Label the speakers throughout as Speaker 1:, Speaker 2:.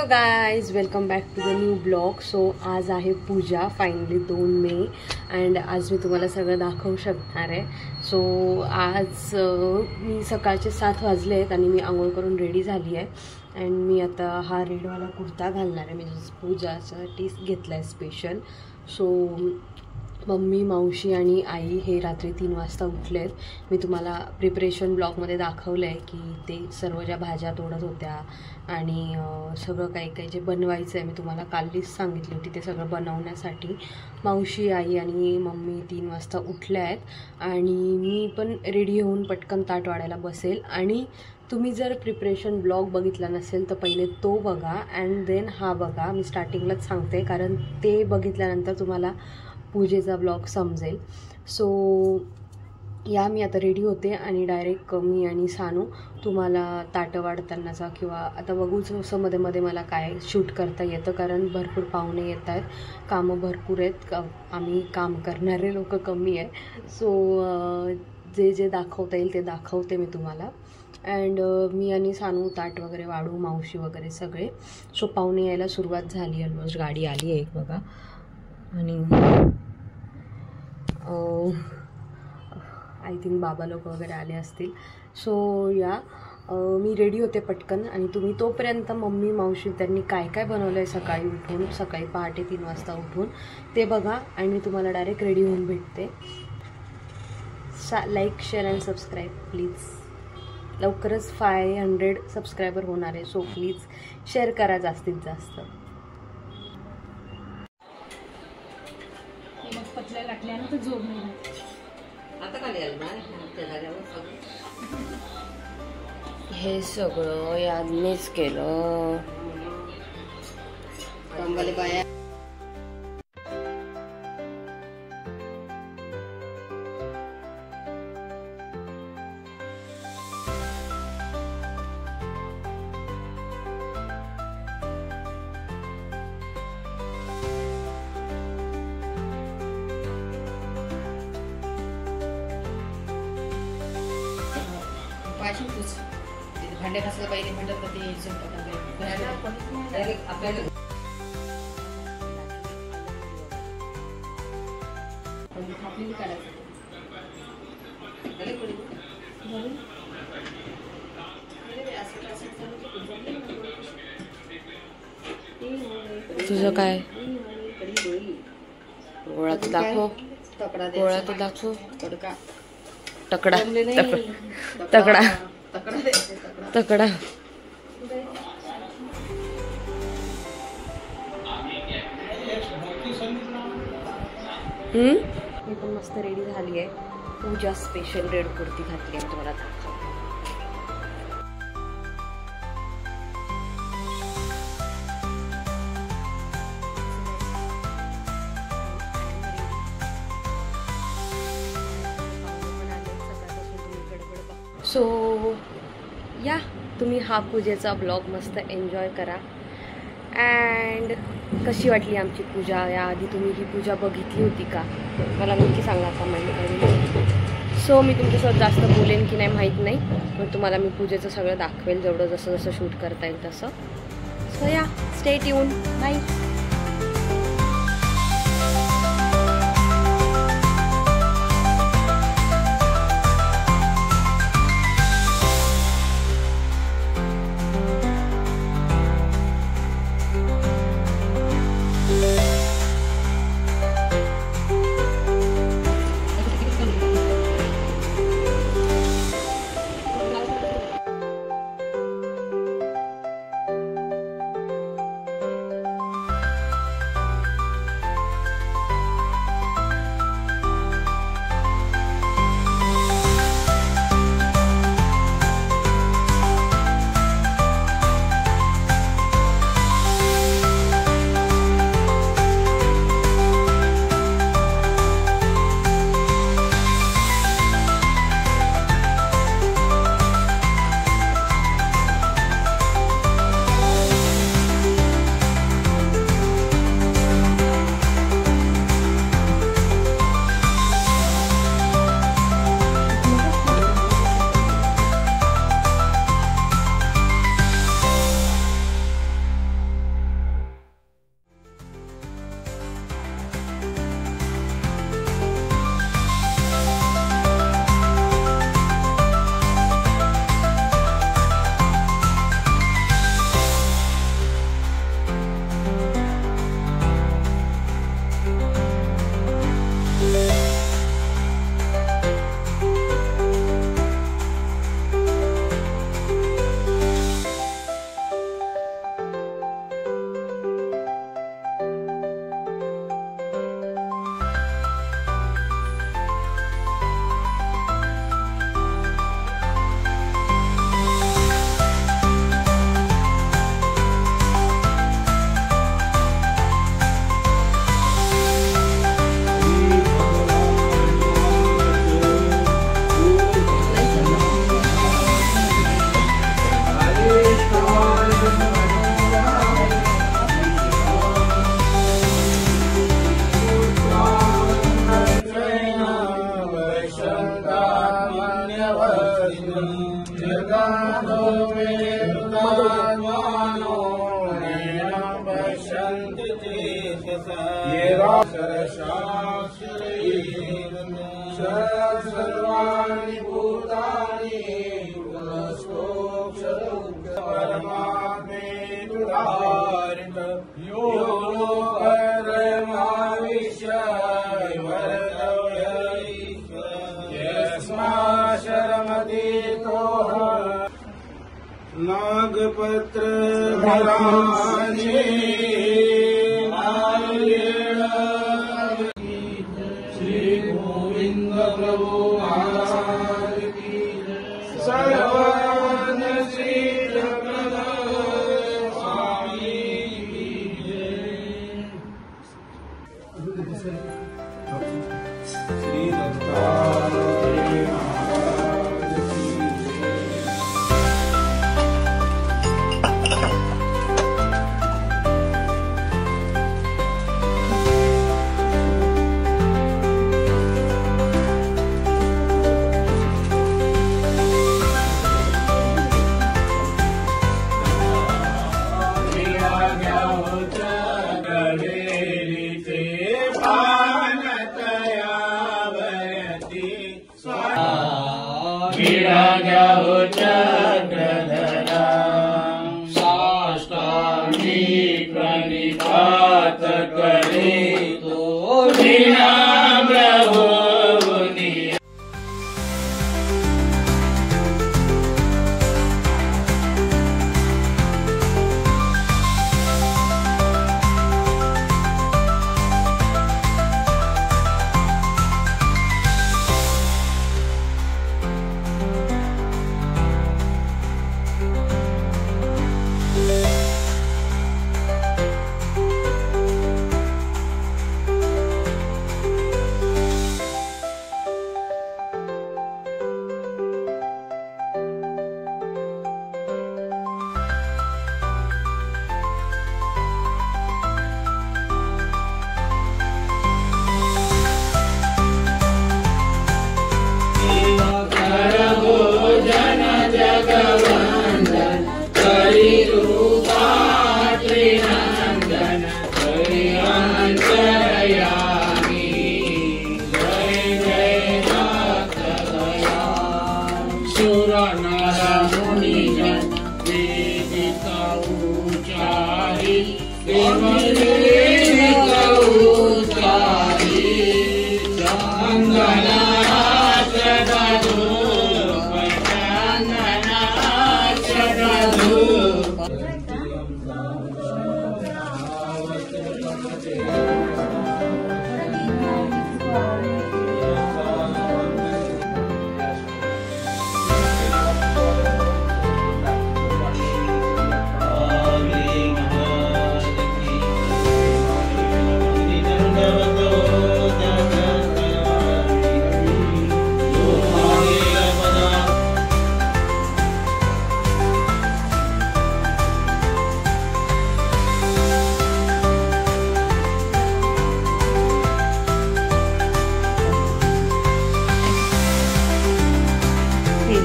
Speaker 1: Hello guys, welcome back to the new blog. So आज आहे पूजा, finally 2 may and आज मी तुम्हाला सगळं दाखवू शकणार आहे. सो आज मी सकाळचे 7 वाजले आहेत आणि मी आंघोळ करून रेडी झाली आहे. अँड मी आता हा रेडवाला कुर्ता घालणार आहे. मी पूजासाठी घेतला आहे स्पेशल. सो मम्मी, मावशी आणि आई हे रात्री 3 वाजता उठले आहेत. मी तुम्हाला प्रिपरेशन ब्लॉगमध्ये दाखवलं आहे की ते सर्व ज्या भाज्या तोडत होत्या आणि सगळं काही जे बनवायचं आहे मी तुम्हाला काल लिस्ट सांगितली होती. ते सगळं बनवण्यासाठी मावशी, आई आणि मम्मी 3 वाजता उठल्या आहेत आणि मी पण रेडी होऊन पटकन ताट वाढायला बसेल. आणि तुम्ही जर प्रिपरेशन ब्लॉग बघितला नसेल तर पहिले तो बघा अँड देन हा बघा. मी स्टार्टिंगलाच सांगते कारण ते बघितल्यानंतर तुम्हाला पूजेचा ब्लॉग समजेल. सो या मी आता रेडी होते आणि डायरेक्ट मी आणि सानू तुम्हाला ताटं वाढतानाचा किंवा आता बघूच असं मध्ये मध्ये मला काय शूट करता येतं कारण भरपूर पाहुणे येत आहेत, कामं भरपूर आहेत, आम्ही काम करणारे लोक कमी आहे. सो जे दाखवता येईल ते दाखवते मी तुम्हाला. अँड मी आणि सानू ताट वगैरे वाढू, मावशी वगैरे सगळे. सो पाहुणे यायला सुरुवात झाली, ऑलमोस्ट गाडी आली आहे एक बघा. आणि आय थिंक बाबा लोक वगैरे आले असतील. सो या मी रेडी होते पटकन आणि तुम्ही तोपर्यंत मम्मी, मावशी त्यांनी काय काय बनवलं आहे सकाळी उठून, सकाळी पहाटे 3 वाजता उठून ते बघा आणि मी तुम्हाला डायरेक्ट रेडी होऊन भेटते. Like, share and subscribe please. लवकरच 500 सबस्क्रायबर होणार आहे. सो प्लीज शेअर करा जास्तीत जास्त.
Speaker 2: लाटल्यानंतर जोड नाही
Speaker 3: आता खाली आलं ना त्या झाल्यावर
Speaker 1: हे सगळं यादनेच केलं.
Speaker 3: कामवाले बाया भांडे घासलं पाहिजे म्हणतात तर ते आपल्याला
Speaker 1: तुझं काय गोळा तर दाखव, गोळा तर दाखव.
Speaker 3: तडका
Speaker 1: तकडा तकडा तकडा. मी पण मस्त रेडी झाली आहे. पूजा स्पेशल रेड कुर्ती घातली आहे तुम्हाला दाखव. सो या तुम्ही हा पूजेचा ब्लॉग मस्त एन्जॉय करा. अँड कशी वाटली आमची पूजा, याआधी तुम्ही ही पूजा बघितली होती का मला नक्की सांगा कमेंटमध्ये. सो मी तुमच्यासोबत जास्त बोलेन की नाही माहीत नाही, पण तुम्हाला मी पूजेचं सगळं दाखवेल जेवढं जसं जसं शूट करता येईल तसं. सो या स्टे ट्यून, बाय.
Speaker 4: सर्वाणि भूतानि परमात्मे तुधारित यो परमाविश्य नागपत्र श्री गोविंद प्रभु महाराज की सर्वन श्री जगन्नाथ स्वामी की श्री दत्तात्रेय महाराज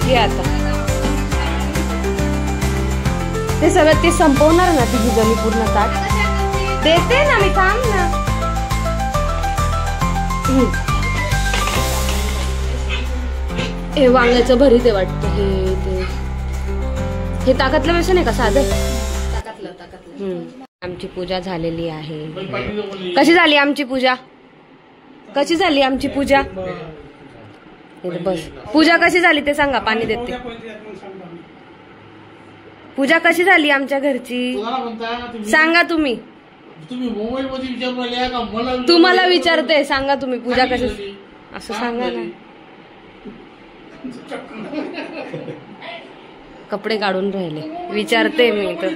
Speaker 4: की
Speaker 1: आता ते सगळं ते संपवणार ना ती भिजवली पूर्ण ताट देते ना मी थांब ना हे वांग्याचं भरीत आहे वाटतं हे ताकातलं बेसन आहे का साधं आमची पूजा झालेली आहे कशी झाली आमची पूजा कशी झाली आमची पूजा बस पूजा कशी झाली ते सांगा पाणी देते पूजा कशी झाली आमच्या घरची सांगा तुम्ही तुम्हाला विचारते सांगा तुम्ही पूजा कशी असं सांगा ना कपडे काढून राहिले विचारते मी तर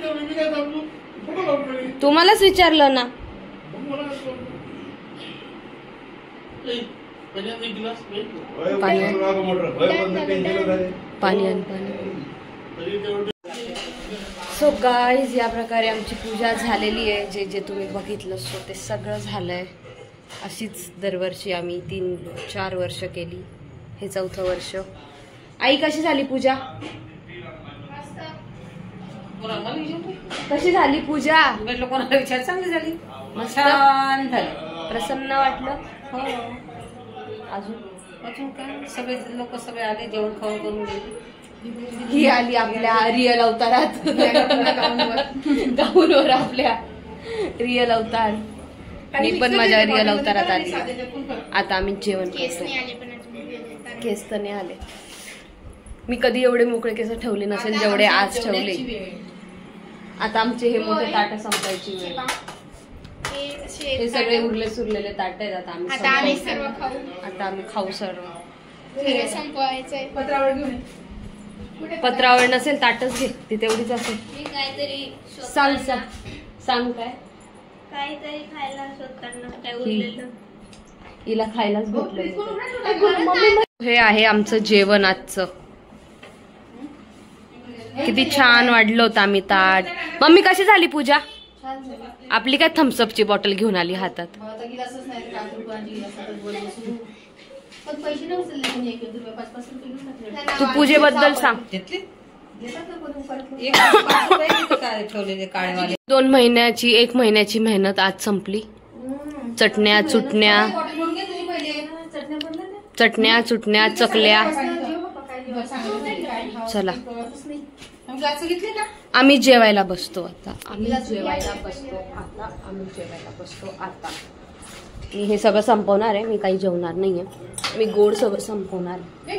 Speaker 1: तुम्हालाच विचारलं ना पाणी सो गाईज या प्रकारे आमची पूजा झालेली आहे जे जे तुम्ही बघितलं सो ते सगळं झालंय अशीच दरवर्षी आम्ही 3-4 वर्ष केली हे 4थं वर्ष आई कशी झाली पूजा कशी झाली पूजा
Speaker 3: लोकांना विचार चांगली झाली
Speaker 1: छान झाली प्रसन्न वाटलं?
Speaker 3: हो.
Speaker 1: अजून
Speaker 3: काय सगळे लोक सगळे आले जेवण खाऊन करून गेले.
Speaker 1: ही आली आपल्या रिअल अवतारात गाऊनवर आपल्या रिअल अवतार. मी पण माझ्या रिअल अवतारात आली. आता आम्ही जेवण करतो. केस तर नाही आले. मी कधी एवढे मोकळे केस ठेवले नसेल जेवढे आज ठेवले. आता आमचे हे मोठे ताट संपायची वेळ. हे सगळे उरले सुरलेले ताट आहेत. आता आम्ही सर्व खाऊ. आता आम्ही खाऊ सर्व. पत्रावळ नसेल ताटच घे. ती तेवढीच असेल. सांग सांग काय
Speaker 5: काहीतरी खायला शोधताना काय उरलेलं.
Speaker 1: हिला खायलाच भेटलं. हे आहे आमचं जेवण आजचं. किती छान वाढलं होतं आम्ही ताट. मम्मी कशी झाली पूजा? आपली काय थम्सअपची बॉटल घेऊन आली हातात. तू पूजेबद्दल सांग.
Speaker 3: ठेवलेले काळेवाले
Speaker 1: 2 महिन्याची 1 महिन्याची मेहनत आज संपली. चटण्या चुटण्या चकल्या. चला आम्ही जेवायला बसतो आता. आता मी हे सगळं संपवणार आहे. मी काही जेवणार नाहीये. मी गोड सगळं संपवणार आहे.